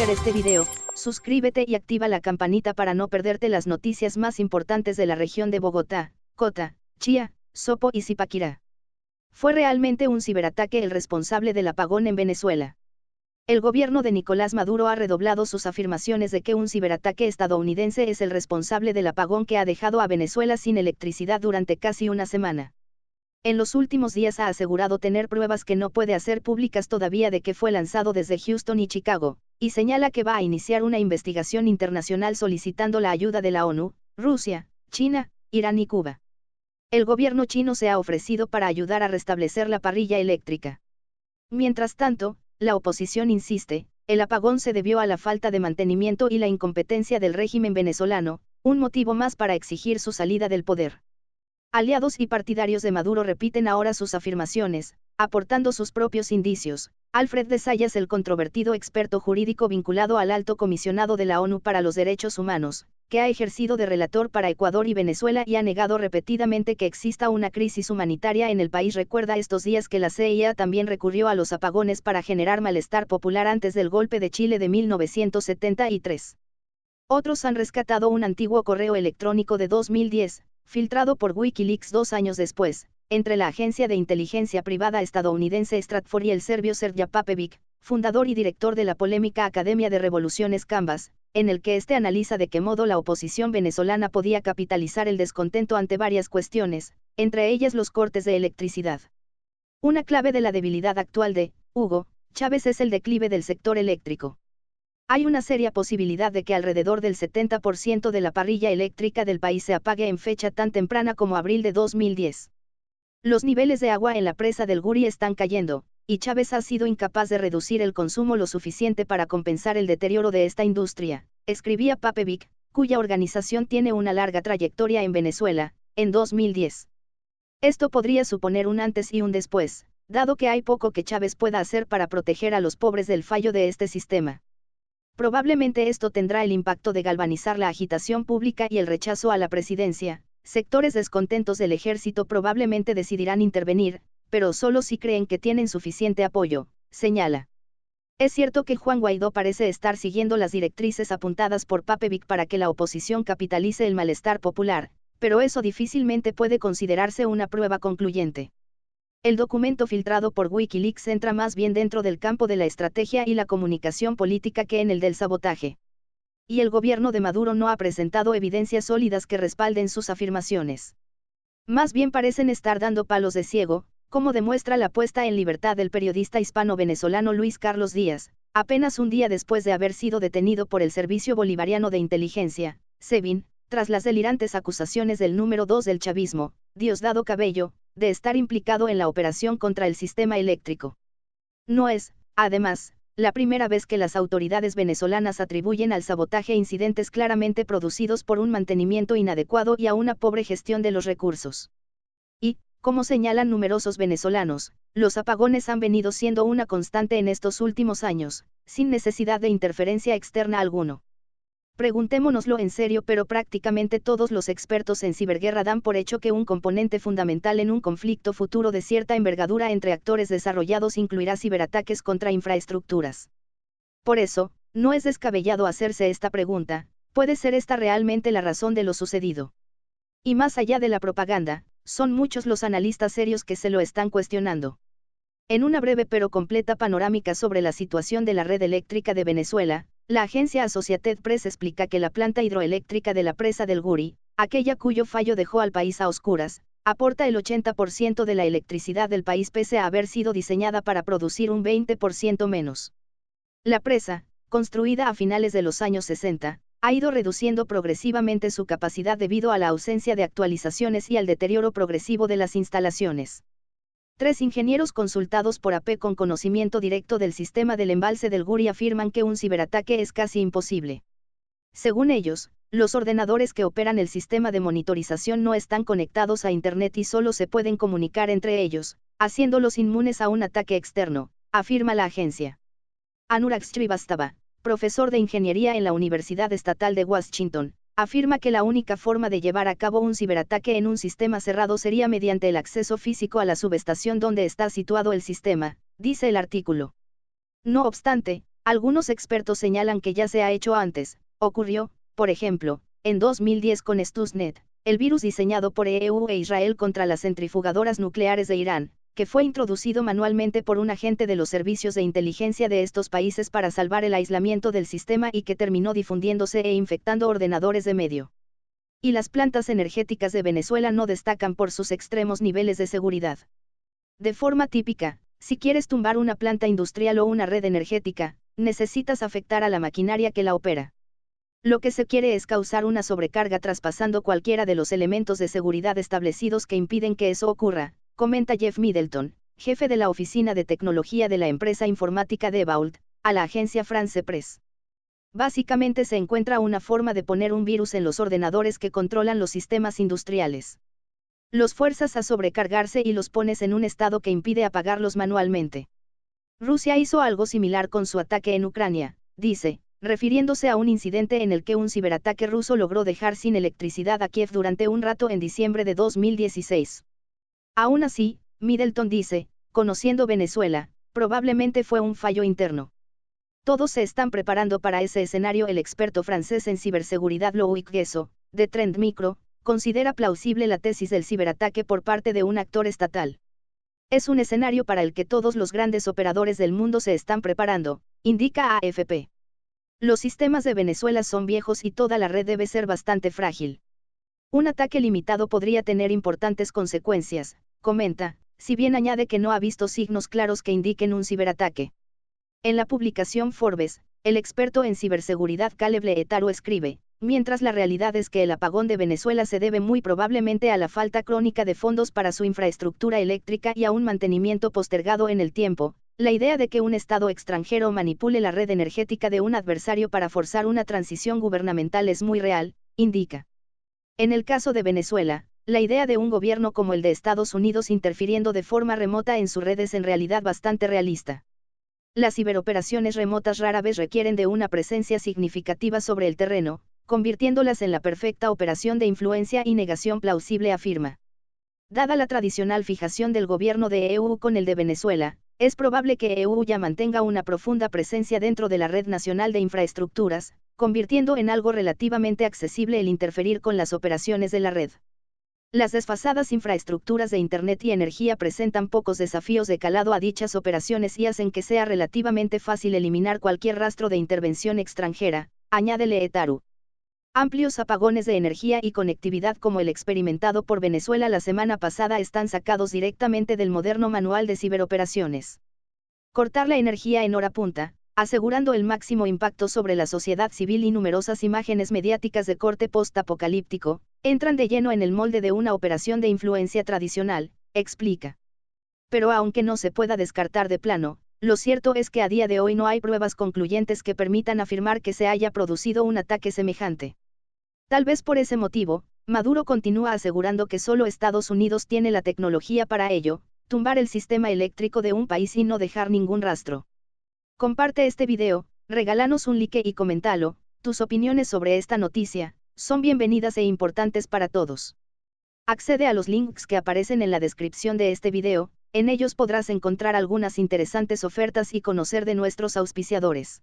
ver este video, suscríbete y activa la campanita para no perderte las noticias más importantes de la región de Bogotá, Cota, Chía, Sopo y Zipaquirá. ¿Fue realmente un ciberataque el responsable del apagón en Venezuela? El gobierno de Nicolás Maduro ha redoblado sus afirmaciones de que un ciberataque estadounidense es el responsable del apagón que ha dejado a Venezuela sin electricidad durante casi una semana. En los últimos días ha asegurado tener pruebas que no puede hacer públicas todavía de que fue lanzado desde Houston y Chicago, y señala que va a iniciar una investigación internacional solicitando la ayuda de la ONU, Rusia, China, Irán y Cuba. El gobierno chino se ha ofrecido para ayudar a restablecer la parrilla eléctrica. Mientras tanto, la oposición insiste, el apagón se debió a la falta de mantenimiento y la incompetencia del régimen venezolano, un motivo más para exigir su salida del poder. Aliados y partidarios de Maduro repiten ahora sus afirmaciones, aportando sus propios indicios. Alfred de Zayas, el controvertido experto jurídico vinculado al Alto Comisionado de la ONU para los Derechos Humanos, que ha ejercido de relator para Ecuador y Venezuela y ha negado repetidamente que exista una crisis humanitaria en el país, recuerda estos días que la CIA también recurrió a los apagones para generar malestar popular antes del golpe de Chile de 1973. Otros han rescatado un antiguo correo electrónico de 2010, filtrado por Wikileaks 2 años después, entre la agencia de inteligencia privada estadounidense Stratfor y el serbio Sergej Papević, fundador y director de la polémica Academia de Revoluciones Canvas, en el que este analiza de qué modo la oposición venezolana podía capitalizar el descontento ante varias cuestiones, entre ellas los cortes de electricidad. Una clave de la debilidad actual de Hugo Chávez es el declive del sector eléctrico. Hay una seria posibilidad de que alrededor del 70% de la parrilla eléctrica del país se apague en fecha tan temprana como abril de 2010. Los niveles de agua en la presa del Guri están cayendo, y Chávez ha sido incapaz de reducir el consumo lo suficiente para compensar el deterioro de esta industria, escribía Papević, cuya organización tiene una larga trayectoria en Venezuela, en 2010. Esto podría suponer un antes y un después, dado que hay poco que Chávez pueda hacer para proteger a los pobres del fallo de este sistema. Probablemente esto tendrá el impacto de galvanizar la agitación pública y el rechazo a la presidencia. Sectores descontentos del ejército probablemente decidirán intervenir, pero solo si creen que tienen suficiente apoyo, señala. Es cierto que Juan Guaidó parece estar siguiendo las directrices apuntadas por Papević para que la oposición capitalice el malestar popular, pero eso difícilmente puede considerarse una prueba concluyente. El documento filtrado por Wikileaks entra más bien dentro del campo de la estrategia y la comunicación política que en el del sabotaje. Y el gobierno de Maduro no ha presentado evidencias sólidas que respalden sus afirmaciones. Más bien parecen estar dando palos de ciego, como demuestra la puesta en libertad del periodista hispano-venezolano Luis Carlos Díaz, apenas un día después de haber sido detenido por el Servicio Bolivariano de Inteligencia, SEBIN, tras las delirantes acusaciones del número 2 del chavismo, Diosdado Cabello, de estar implicado en la operación contra el sistema eléctrico. No es, además, la primera vez que las autoridades venezolanas atribuyen al sabotaje incidentes claramente producidos por un mantenimiento inadecuado y a una pobre gestión de los recursos. Y, como señalan numerosos venezolanos, los apagones han venido siendo una constante en estos últimos años, sin necesidad de interferencia externa alguno. Preguntémonoslo en serio, pero prácticamente todos los expertos en ciberguerra dan por hecho que un componente fundamental en un conflicto futuro de cierta envergadura entre actores desarrollados incluirá ciberataques contra infraestructuras. Por eso, no es descabellado hacerse esta pregunta: ¿puede ser esta realmente la razón de lo sucedido? Y más allá de la propaganda, son muchos los analistas serios que se lo están cuestionando. En una breve pero completa panorámica sobre la situación de la red eléctrica de Venezuela, la agencia Associated Press explica que la planta hidroeléctrica de la presa del Guri, aquella cuyo fallo dejó al país a oscuras, aporta el 80% de la electricidad del país pese a haber sido diseñada para producir un 20% menos. La presa, construida a finales de los años 60, ha ido reduciendo progresivamente su capacidad debido a la ausencia de actualizaciones y al deterioro progresivo de las instalaciones. 3 ingenieros consultados por AP con conocimiento directo del sistema del embalse del Guri afirman que un ciberataque es casi imposible. Según ellos, los ordenadores que operan el sistema de monitorización no están conectados a Internet y solo se pueden comunicar entre ellos, haciéndolos inmunes a un ataque externo, afirma la agencia. Anurag Srivastava, profesor de ingeniería en la Universidad Estatal de Washington, afirma que la única forma de llevar a cabo un ciberataque en un sistema cerrado sería mediante el acceso físico a la subestación donde está situado el sistema, dice el artículo. No obstante, Algunos expertos señalan que ya se ha hecho antes. Ocurrió, por ejemplo, en 2010 con Stuxnet, el virus diseñado por EU e Israel contra las centrifugadoras nucleares de Irán, que fue introducido manualmente por un agente de los servicios de inteligencia de estos países para salvar el aislamiento del sistema y que terminó difundiéndose e infectando ordenadores de medio. Y las plantas energéticas de Venezuela no destacan por sus extremos niveles de seguridad. De forma típica, si quieres tumbar una planta industrial o una red energética, necesitas afectar a la maquinaria que la opera. Lo que se quiere es causar una sobrecarga traspasando cualquiera de los elementos de seguridad establecidos que impiden que eso ocurra, comenta Jeff Middleton, jefe de la oficina de tecnología de la empresa informática Devault, a la agencia France Press. Básicamente se encuentra una forma de poner un virus en los ordenadores que controlan los sistemas industriales. Los fuerzas a sobrecargarse y los pones en un estado que impide apagarlos manualmente. Rusia hizo algo similar con su ataque en Ucrania, dice, refiriéndose a un incidente en el que un ciberataque ruso logró dejar sin electricidad a Kiev durante un rato en diciembre de 2016. Aún así, Middleton dice, conociendo Venezuela, probablemente fue un fallo interno. Todos se están preparando para ese escenario. El experto francés en ciberseguridad Loïc Guesso, de Trend Micro, considera plausible la tesis del ciberataque por parte de un actor estatal. Es un escenario para el que todos los grandes operadores del mundo se están preparando, indica AFP. Los sistemas de Venezuela son viejos y toda la red debe ser bastante frágil. Un ataque limitado podría tener importantes consecuencias, comenta, si bien añade que no ha visto signos claros que indiquen un ciberataque. En la publicación Forbes, el experto en ciberseguridad Caleb Leetaru escribe, mientras la realidad es que el apagón de Venezuela se debe muy probablemente a la falta crónica de fondos para su infraestructura eléctrica y a un mantenimiento postergado en el tiempo, la idea de que un Estado extranjero manipule la red energética de un adversario para forzar una transición gubernamental es muy real, indica. En el caso de Venezuela, la idea de un gobierno como el de Estados Unidos interfiriendo de forma remota en su red es en realidad bastante realista. Las ciberoperaciones remotas rara vez requieren de una presencia significativa sobre el terreno, convirtiéndolas en la perfecta operación de influencia y negación plausible, afirma. Dada la tradicional fijación del gobierno de EU con el de Venezuela, es probable que EU ya mantenga una profunda presencia dentro de la red nacional de infraestructuras, convirtiendo en algo relativamente accesible el interferir con las operaciones de la red. Las desfasadas infraestructuras de Internet y energía presentan pocos desafíos de calado a dichas operaciones y hacen que sea relativamente fácil eliminar cualquier rastro de intervención extranjera, añade Leetaru. Amplios apagones de energía y conectividad como el experimentado por Venezuela la semana pasada están sacados directamente del moderno manual de ciberoperaciones. Cortar la energía en hora punta, asegurando el máximo impacto sobre la sociedad civil y numerosas imágenes mediáticas de corte post-apocalíptico, entran de lleno en el molde de una operación de influencia tradicional, explica. Pero aunque no se pueda descartar de plano, lo cierto es que a día de hoy no hay pruebas concluyentes que permitan afirmar que se haya producido un ataque semejante. Tal vez por ese motivo, Maduro continúa asegurando que solo Estados Unidos tiene la tecnología para ello, tumbar el sistema eléctrico de un país y no dejar ningún rastro. Comparte este video, regálanos un like y coméntalo. Tus opiniones sobre esta noticia son bienvenidas e importantes para todos. Accede a los links que aparecen en la descripción de este video, en ellos podrás encontrar algunas interesantes ofertas y conocer de nuestros auspiciadores.